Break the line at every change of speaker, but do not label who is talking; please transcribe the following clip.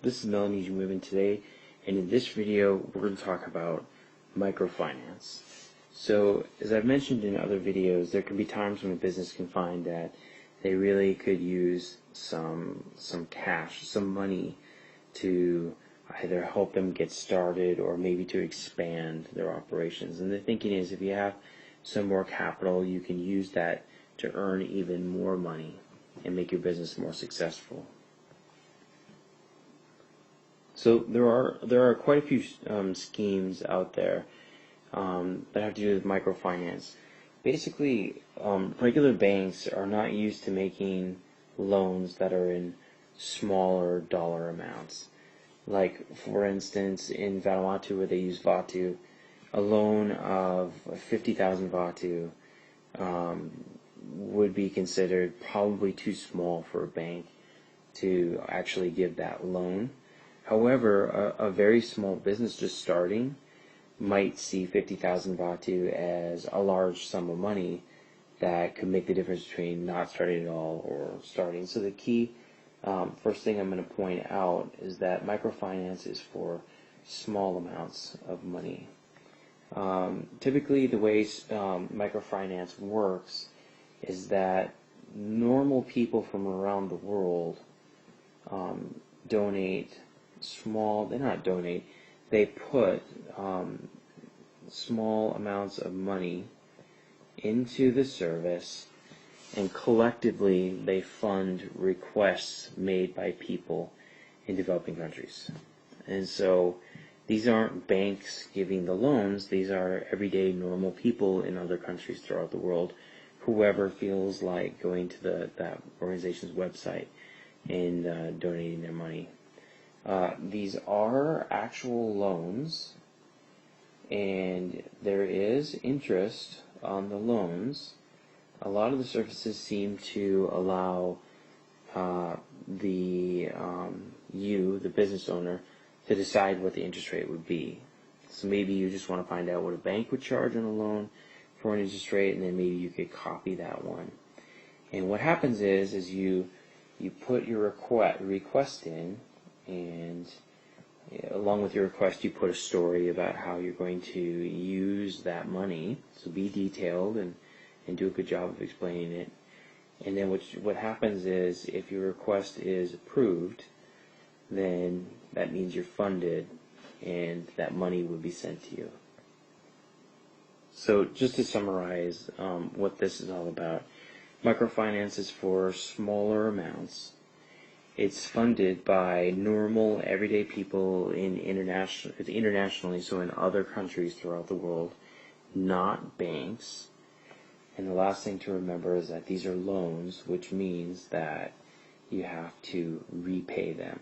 This is Melanesian Women today, and in this video we're going to talk about microfinance. So, as I've mentioned in other videos, there can be times when a business can find that they really could use some cash, some money to either help them get started or maybe to expand their operations. And the thinking is, if you have some more capital, you can use that to earn even more money and make your business more successful. So there are quite a few schemes out there that have to do with microfinance. Basically, regular banks are not used to making loans that are in smaller dollar amounts. Like, for instance, in Vanuatu, where they use Vatu, a loan of 50,000 Vatu would be considered probably too small for a bank to actually give that loan. However, a very small business just starting might see 50,000 Vatu as a large sum of money that could make the difference between not starting at all or starting. So the key first thing I'm going to point out is that microfinance is for small amounts of money. Typically, the way microfinance works is that normal people from around the world they put small amounts of money into the service, and collectively they fund requests made by people in developing countries. And so these aren't banks giving the loans, these are everyday normal people in other countries throughout the world, whoever feels like going to that organization's website and donating their money. These are actual loans, and there is interest on the loans. A lot of the services seem to allow the business owner, to decide what the interest rate would be. So maybe you just want to find out what a bank would charge on a loan for an interest rate, and then maybe you could copy that one. And what happens is you put your request in, and along with your request you put a story about how you're going to use that money. So be detailed and do a good job of explaining it. And then what happens is, if your request is approved, then that means you're funded and that money will be sent to you. So just to summarize what this is all about, microfinance is for smaller amounts. It's funded by normal, everyday people internationally, so in other countries throughout the world, not banks. And the last thing to remember is that these are loans, which means that you have to repay them.